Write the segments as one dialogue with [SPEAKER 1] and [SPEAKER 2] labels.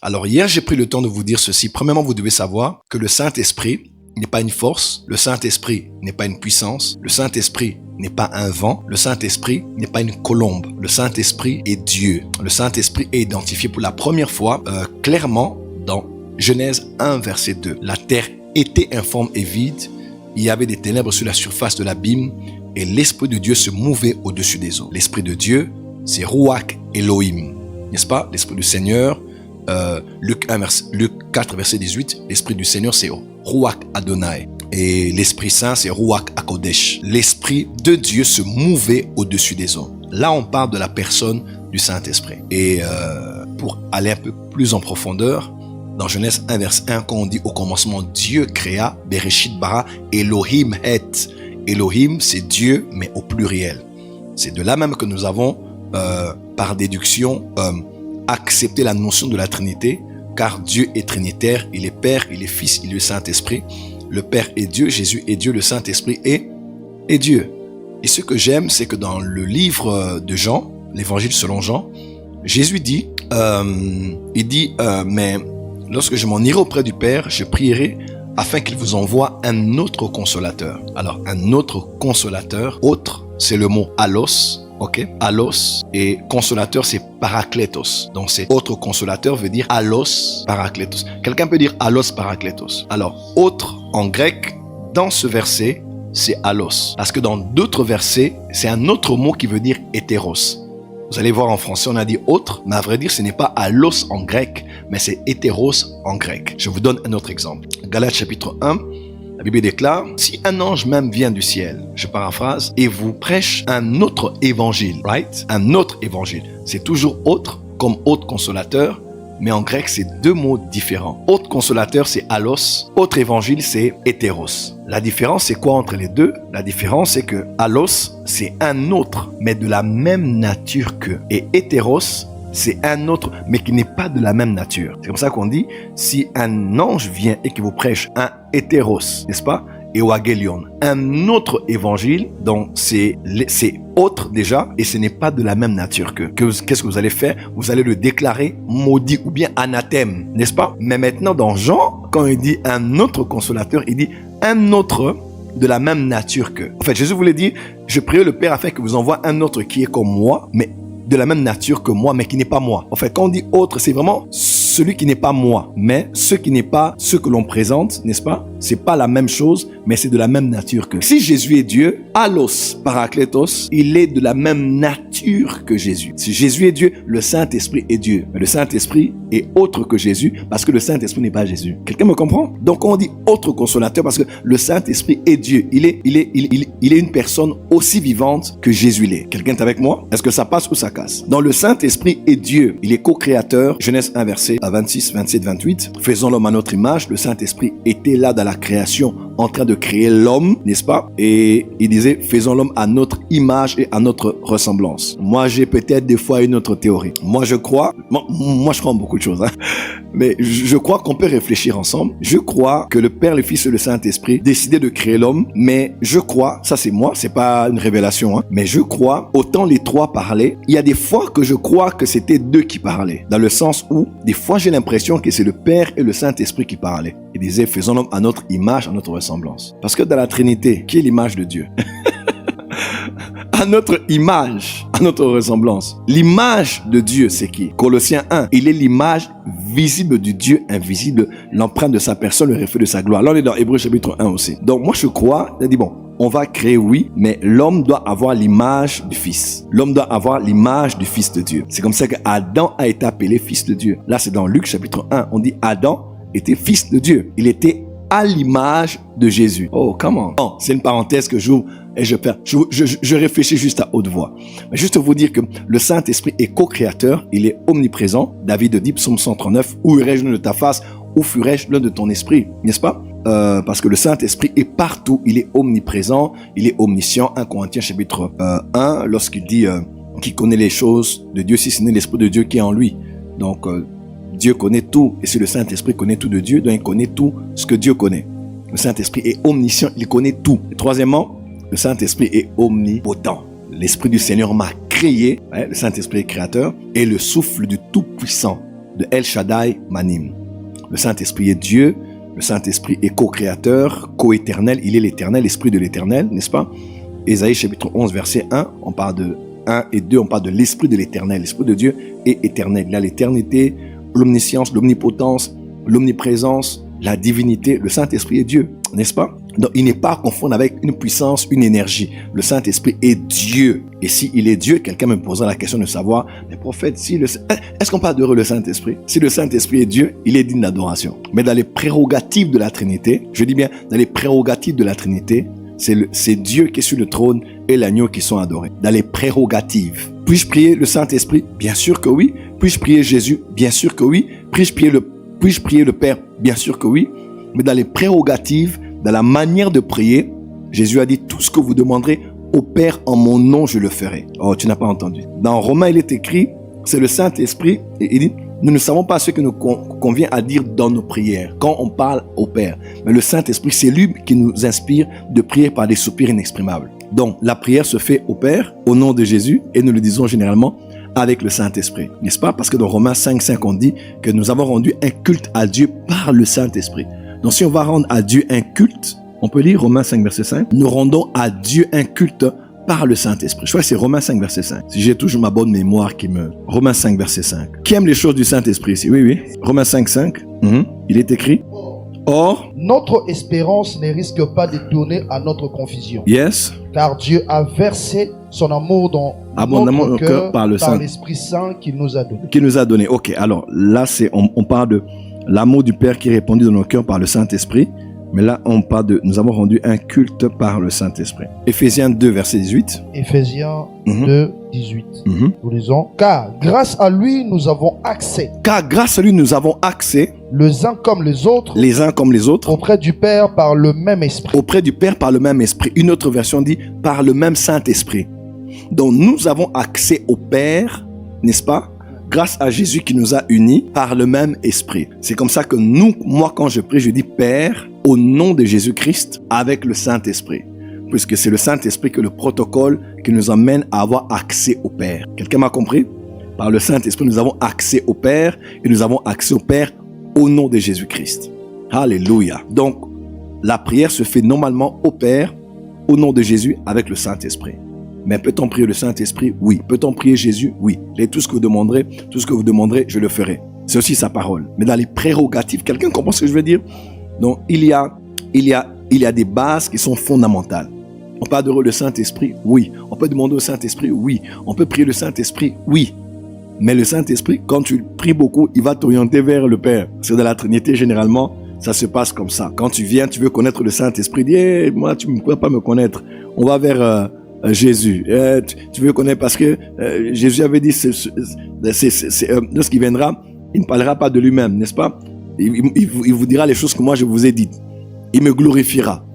[SPEAKER 1] Alors hier, j'ai pris le temps de vous dire ceci. Premièrement, vous devez savoir que le Saint-Esprit n'est pas une force, le Saint-Esprit n'est pas une puissance, le Saint-Esprit n'est pas un vent, le Saint-Esprit n'est pas une colombe. Le Saint-Esprit est Dieu. Le Saint-Esprit est identifié pour la première fois clairement dans Genèse 1, verset 2. La terre était informe et vide, il y avait des ténèbres sur la surface de l'abîme et l'Esprit de Dieu se mouvait au-dessus des eaux. L'Esprit de Dieu, c'est Ruach Elohim, n'est-ce pas? L'Esprit du Seigneur, Luc 4, verset 18, l'Esprit du Seigneur, c'est Ruach Adonai. Et l'Esprit Saint, c'est Ruach HaKodesh. L'Esprit de Dieu se mouvait au-dessus des eaux. Là, on parle de la personne du Saint-Esprit. Et pour aller un peu plus en profondeur, dans Genèse 1, verset 1, quand on dit au commencement, Dieu créa, Bereshit bara, Elohim het. Elohim, c'est Dieu, mais au pluriel. C'est de là même que nous avons, par déduction, accepté la notion de la Trinité, car Dieu est trinitaire, il est Père, il est Fils, il est Saint-Esprit. Le Père est Dieu, Jésus est Dieu, le Saint-Esprit est Dieu. Et ce que j'aime, c'est que dans le livre de Jean, l'évangile selon Jean, Jésus dit, mais lorsque je m'en irai auprès du Père, je prierai afin qu'il vous envoie un autre consolateur. Alors, un autre consolateur, autre, c'est le mot allos, ok? Allos, et consolateur, c'est parakletos. Donc, c'est autre consolateur veut dire allos parakletos. Quelqu'un peut dire allos parakletos. Alors, autre, en grec, dans ce verset, c'est allos. Parce que dans d'autres versets, c'est un autre mot qui veut dire hétéros. Vous allez voir en français, on a dit autre, mais à vrai dire, ce n'est pas allos en grec, mais c'est hétéros en grec. Je vous donne un autre exemple. Galates chapitre 1, la Bible déclare, si un ange même vient du ciel, je paraphrase, et vous prêche un autre évangile, right? Un autre évangile. C'est toujours autre, comme autre consolateur, mais en grec, c'est deux mots différents. Autre consolateur, c'est allos. Autre évangile, c'est hétéros. La différence, c'est quoi entre les deux? La différence, c'est que allos, c'est un autre, mais de la même nature qu'eux. Et hétéros, c'est un autre, mais qui n'est pas de la même nature. C'est comme ça qu'on dit, si un ange vient et qui vous prêche un hétéros, n'est-ce pas? Evangelion, un autre évangile, donc c'est autre déjà, et ce n'est pas de la même nature qu'est-ce que vous allez faire? Vous allez le déclarer maudit ou bien anathème, n'est-ce pas? Mais maintenant dans Jean, quand il dit un autre consolateur, il dit un autre de la même nature que. En fait, Jésus voulait dire, je prie le Père afin qu'il vous envoie un autre qui est comme moi, mais de la même nature que moi, mais qui n'est pas moi. En fait, quand on dit autre, c'est vraiment celui qui n'est pas moi, mais ce qui n'est pas ce que l'on présente, n'est-ce pas? C'est pas la même chose, mais c'est de la même nature que. Si Jésus est Dieu, allos parakletos, il est de la même nature que Jésus. Si Jésus est Dieu, le Saint-Esprit est Dieu. Mais le Saint-Esprit est autre que Jésus, parce que le Saint-Esprit n'est pas Jésus. Quelqu'un me comprend? Donc on dit autre consolateur, parce que le Saint-Esprit est Dieu. Il est une personne aussi vivante que Jésus l'est. Quelqu'un est avec moi? Est-ce que ça passe ou ça casse? Dans le Saint-Esprit est Dieu. Il est co-créateur. Genèse 1, verset 26, 27, 28. Faisons l'homme à notre image. Le Saint-Esprit était là dans la création, en train de créer l'homme, n'est-ce pas? Et il disait, faisons l'homme à notre image et à notre ressemblance. Moi, j'ai peut-être des fois une autre théorie. Moi, je crois en beaucoup de choses, hein. Mais je crois qu'on peut réfléchir ensemble. Je crois que le Père, le Fils et le Saint-Esprit décidaient de créer l'homme, mais je crois, ça c'est moi, c'est pas une révélation, hein, mais je crois, autant les trois parlaient, il y a des fois que je crois que c'était deux qui parlaient, dans le sens où, des fois j'ai l'impression que c'est le Père et le Saint-Esprit qui parlaient. Ils disaient, faisons l'homme à notre image, à notre ressemblance. Parce que dans la Trinité, qui est l'image de Dieu? À notre image, à notre ressemblance. L'image de Dieu, c'est qui? Colossiens 1, il est l'image visible du Dieu invisible, l'empreinte de sa personne, le reflet de sa gloire. Là, on est dans Hébreux chapitre 1 aussi. Donc, moi, je crois, il a dit, bon, on va créer, oui, mais l'homme doit avoir l'image du Fils. L'homme doit avoir l'image du Fils de Dieu. C'est comme ça qu'Adam a été appelé Fils de Dieu. Là, c'est dans Luc chapitre 1. On dit Adam était Fils de Dieu. Il était à l'image de Jésus. Oh, comment? Bon, c'est une parenthèse que j'ouvre et je réfléchis juste à haute voix. Mais juste vous dire que le Saint-Esprit est co-créateur, il est omniprésent. David dit, psaume 139, où irai-je l'un de ta face, où fuirai-je l'un de ton esprit, n'est-ce pas? Parce que le Saint-Esprit est partout, il est omniprésent, il est omniscient. 1 Corinthiens chapitre 1, lorsqu'il dit qu'il connaît les choses de Dieu, si ce n'est l'Esprit de Dieu qui est en lui. Donc, Dieu connaît tout, et si le Saint-Esprit connaît tout de Dieu, donc il connaît tout ce que Dieu connaît. Le Saint-Esprit est omniscient, il connaît tout. Et troisièmement, le Saint-Esprit est omnipotent. L'Esprit du Seigneur m'a créé, le Saint-Esprit est créateur, et le souffle du Tout-Puissant de El Shaddai m'anime. Le Saint-Esprit est Dieu, le Saint-Esprit est co-créateur, co-éternel, il est l'éternel, l'Esprit de l'éternel, n'est-ce pas? Ésaïe chapitre 11, verset 1, on parle de 1 et 2, on parle de l'Esprit de l'éternel. L'Esprit de Dieu est éternel. Il a l'éternité, l'omniscience, l'omnipotence, l'omniprésence, la divinité. Le Saint-Esprit est Dieu, n'est-ce pas? Donc, il n'est pas à confondre avec une puissance, une énergie. Le Saint-Esprit est Dieu. Et s'il est Dieu, quelqu'un me posera la question de savoir, mais prophète, est-ce qu'on peut adorer le Saint-Esprit? Si le Saint-Esprit est Dieu, il est digne d'adoration. Mais dans les prérogatives de la Trinité, je dis bien, dans les prérogatives de la Trinité, c'est Dieu qui est sur le trône et l'agneau qui sont adorés. Dans les prérogatives. Puis-je prier le Saint-Esprit? Bien sûr que oui. Puis-je prier Jésus? Bien sûr que oui. Puis-je prier le Père? Bien sûr que oui. Mais dans les prérogatives, dans la manière de prier, Jésus a dit, tout ce que vous demanderez au Père en mon nom, je le ferai. Oh, tu n'as pas entendu. Dans Romains, il est écrit, c'est le Saint-Esprit, et il dit, nous ne savons pas ce que nous convient à dire dans nos prières, quand on parle au Père. Mais le Saint-Esprit, c'est lui qui nous inspire de prier par des soupirs inexprimables. Donc, la prière se fait au Père, au nom de Jésus, et nous le disons généralement avec le Saint-Esprit. N'est-ce pas? Parce que dans Romains 5, on dit que nous avons rendu un culte à Dieu par le Saint-Esprit. Donc, si on va rendre à Dieu un culte, on peut lire Romains 5, verset 5. Nous rendons à Dieu un culte par le Saint-Esprit. Je crois que c'est Romains 5, verset 5. Si j'ai toujours ma bonne mémoire qui me... Romains 5, verset 5. Qui aime les choses du Saint-Esprit ici? Oui, oui. Romains 5, 5. Il est écrit. Or,
[SPEAKER 2] notre espérance ne risque pas de donner à notre confusion.
[SPEAKER 1] Yes.
[SPEAKER 2] Car Dieu a versé son amour dans
[SPEAKER 1] abondamment
[SPEAKER 2] notre cœur
[SPEAKER 1] par
[SPEAKER 2] l'Esprit Saint qu'il nous a donné.
[SPEAKER 1] Qui nous a donné. Ok, alors là, on parle de l'amour du Père qui est répandu dans nos cœurs par le Saint-Esprit. Mais là, on parle de nous avons rendu un culte par le Saint-Esprit. Ephésiens 2, verset 18.
[SPEAKER 2] Ephésiens 2, 18. Nous lisons. Car grâce à lui, nous avons accès.
[SPEAKER 1] Car grâce à lui, nous avons accès.
[SPEAKER 2] Les uns comme les autres.
[SPEAKER 1] Les uns comme les autres.
[SPEAKER 2] Auprès du Père par le même esprit.
[SPEAKER 1] Auprès du Père par le même esprit. Une autre version dit par le même Saint-Esprit. Donc nous avons accès au Père, n'est-ce pas? Grâce à Jésus qui nous a unis par le même esprit. C'est comme ça que moi quand je prie, je dis Père au nom de Jésus-Christ avec le Saint-Esprit. Puisque c'est le Saint-Esprit que le protocole qui nous amène à avoir accès au Père. Quelqu'un m'a compris? Par le Saint-Esprit, nous avons accès au Père et nous avons accès au Père au nom de Jésus-Christ. Alléluia. Donc, la prière se fait normalement au Père au nom de Jésus avec le Saint-Esprit. Mais peut-on prier le Saint-Esprit? Oui. Peut-on prier Jésus? Oui. Et tout ce que vous demanderez, je le ferai. C'est aussi sa parole. Mais dans les prérogatives, quelqu'un comprend ce que je veux dire? Donc, il y a des bases qui sont fondamentales. On peut adorer le Saint-Esprit? Oui. On peut demander au Saint-Esprit? Oui. On peut prier le Saint-Esprit? Oui. Mais le Saint-Esprit, quand tu pries beaucoup, il va t'orienter vers le Père. Parce que dans la Trinité, généralement, ça se passe comme ça. Quand tu viens, tu veux connaître le Saint-Esprit, dis, hey, moi, tu ne peux pas me connaître. On va vers Jésus. Tu veux connaître parce que Jésus avait dit, lorsqu'il viendra, il ne parlera pas de lui-même, n'est-ce pas? Il vous dira les choses que moi je vous ai dites. Il me glorifiera.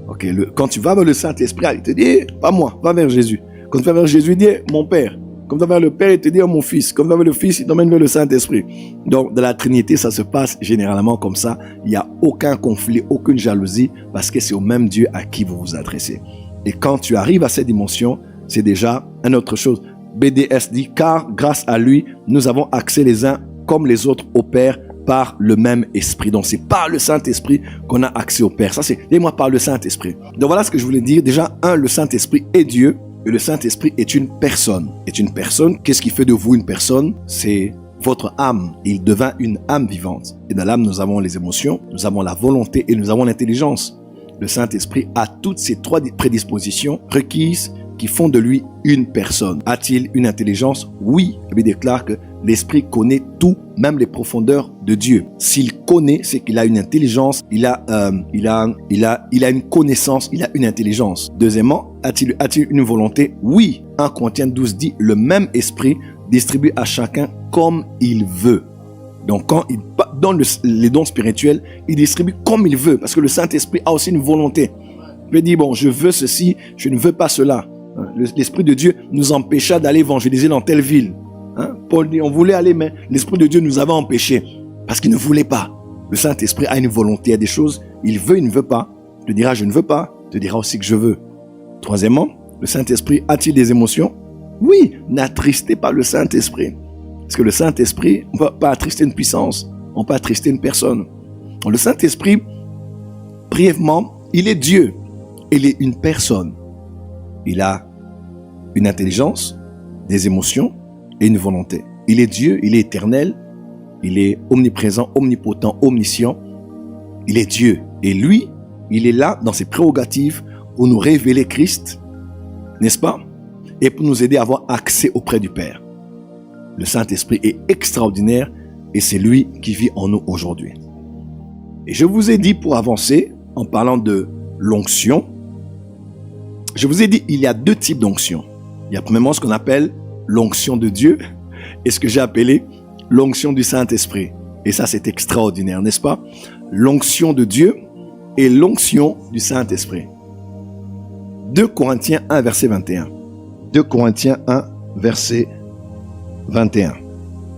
[SPEAKER 1] Okay, quand tu vas vers le Saint-Esprit, il te dit, pas moi, va vers Jésus. Quand tu vas vers Jésus, il dit, mon Père. Quand tu vas vers le Père, il te dit, mon Fils. Quand tu vas vers le Fils, il t'emmène vers le Saint-Esprit. Donc, dans la Trinité, ça se passe généralement comme ça. Il n'y a aucun conflit, aucune jalousie, parce que c'est au même Dieu à qui vous vous adressez. Et quand tu arrives à cette dimension, c'est déjà une autre chose. BDS dit, car grâce à lui, nous avons accès les uns comme les autres au Père par le même esprit. Donc c'est par le Saint-Esprit qu'on a accès au Père. Ça c'est, dis-moi, par le Saint-Esprit. Donc voilà ce que je voulais dire. Déjà, le Saint-Esprit est Dieu et le Saint-Esprit est une personne. Est une personne. Qu'est-ce qui fait de vous une personne? C'est votre âme. Il devint une âme vivante. Et dans l'âme, nous avons les émotions, nous avons la volonté et nous avons l'intelligence. Le Saint-Esprit a toutes ces trois prédispositions requises qui font de lui une personne. A-t-il une intelligence? Oui. Il déclare que l'Esprit connaît tout, même les profondeurs de Dieu. S'il connaît, c'est qu'il a une intelligence, il a une connaissance, il a une intelligence. Deuxièmement, a-t-il une volonté? Oui. 1 Corinthiens 12 dit, le même Esprit distribue à chacun comme il veut. Donc quand il donne les dons spirituels, il distribue comme il veut, parce que le Saint-Esprit a aussi une volonté. Il peut dire, bon, je veux ceci, je ne veux pas cela. L'Esprit de Dieu nous empêcha d'aller évangéliser dans telle ville. Paul dit, on voulait aller, mais l'Esprit de Dieu nous avait empêchés, parce qu'il ne voulait pas. Le Saint-Esprit a une volonté, il y a des choses, il veut, il ne veut pas. Il te dira, je ne veux pas, il te dira aussi que je veux. Troisièmement, le Saint-Esprit a-t-il des émotions? Oui, n'attristez pas le Saint-Esprit. Parce que le Saint-Esprit, on ne peut pas attrister une puissance, on peut attrister une personne. Le Saint-Esprit, brièvement, il est Dieu. Il est une personne. Il a une intelligence, des émotions et une volonté. Il est Dieu, il est éternel, il est omniprésent, omnipotent, omniscient. Il est Dieu. Et lui, il est là dans ses prérogatives pour nous révéler Christ, n'est-ce pas? Et pour nous aider à avoir accès auprès du Père. Le Saint-Esprit est extraordinaire et c'est lui qui vit en nous aujourd'hui. Et je vous ai dit, pour avancer, en parlant de l'onction, je vous ai dit, il y a deux types d'onction. Il y a premièrement ce qu'on appelle l'onction de Dieu et ce que j'ai appelé l'onction du Saint-Esprit. Et ça, c'est extraordinaire, n'est-ce pas? L'onction de Dieu et l'onction du Saint-Esprit. 2 Corinthiens 1, verset 21. 2 Corinthiens 1, verset 21.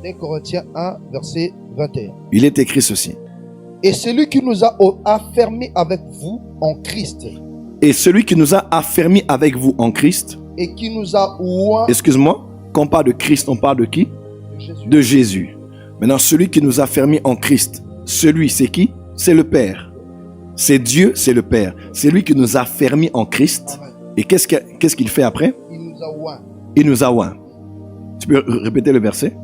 [SPEAKER 2] 2 Corinthiens 1, verset 21.
[SPEAKER 1] Il est écrit ceci.
[SPEAKER 2] Et celui qui nous a affermis avec vous en Christ.
[SPEAKER 1] Et celui qui nous a affermis avec vous en Christ.
[SPEAKER 2] Et qui nous a oint.
[SPEAKER 1] Excuse-moi, quand on parle de Christ, on parle de qui? De Jésus. Maintenant, celui qui nous a affermis en Christ, celui, c'est qui? C'est le Père. C'est Dieu, c'est le Père. C'est lui qui nous a affermis en Christ.
[SPEAKER 2] Amen.
[SPEAKER 1] Et qu'est-ce qu'il fait après?
[SPEAKER 2] Il nous a oint.
[SPEAKER 1] Il nous a oint. Tu peux répéter le verset?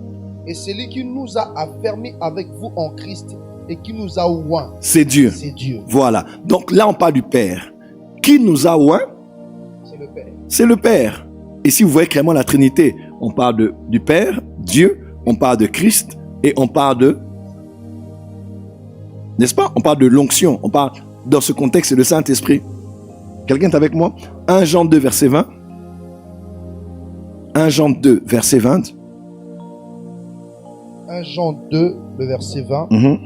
[SPEAKER 2] Et celui qui nous a affermis avec vous en Christ et qui nous a oint.
[SPEAKER 1] C'est Dieu.
[SPEAKER 2] C'est Dieu.
[SPEAKER 1] Voilà. Donc là, on parle du Père. Qui nous a oint?
[SPEAKER 2] C'est le Père.
[SPEAKER 1] C'est le Père. Et si vous voyez clairement la Trinité, on parle du Père, Dieu, on parle de Christ et on parle de... N'est-ce pas? On parle de l'onction. On parle, dans ce contexte, de Saint-Esprit. Quelqu'un est avec moi? 1 Jean 2, verset 20. 1 Jean 2, verset 20.
[SPEAKER 2] 1 Jean 2, le verset 20.
[SPEAKER 1] Mm-hmm.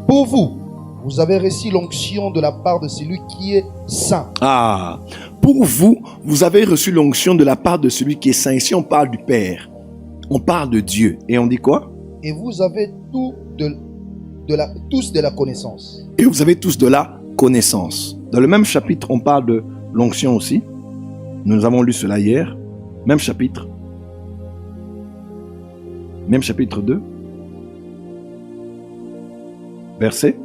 [SPEAKER 2] Pour vous, vous avez reçu l'onction de la part de celui qui est saint.
[SPEAKER 1] Ah, pour vous, vous avez reçu l'onction de la part de celui qui est saint. Ici, on parle du Père. On parle de Dieu. Et on dit quoi?
[SPEAKER 2] Et vous avez tous de la connaissance.
[SPEAKER 1] Et vous avez tous de la connaissance. Dans le même chapitre, on parle de l'onction aussi. Nous avons lu cela hier. Même chapitre. Même chapitre 2. Verset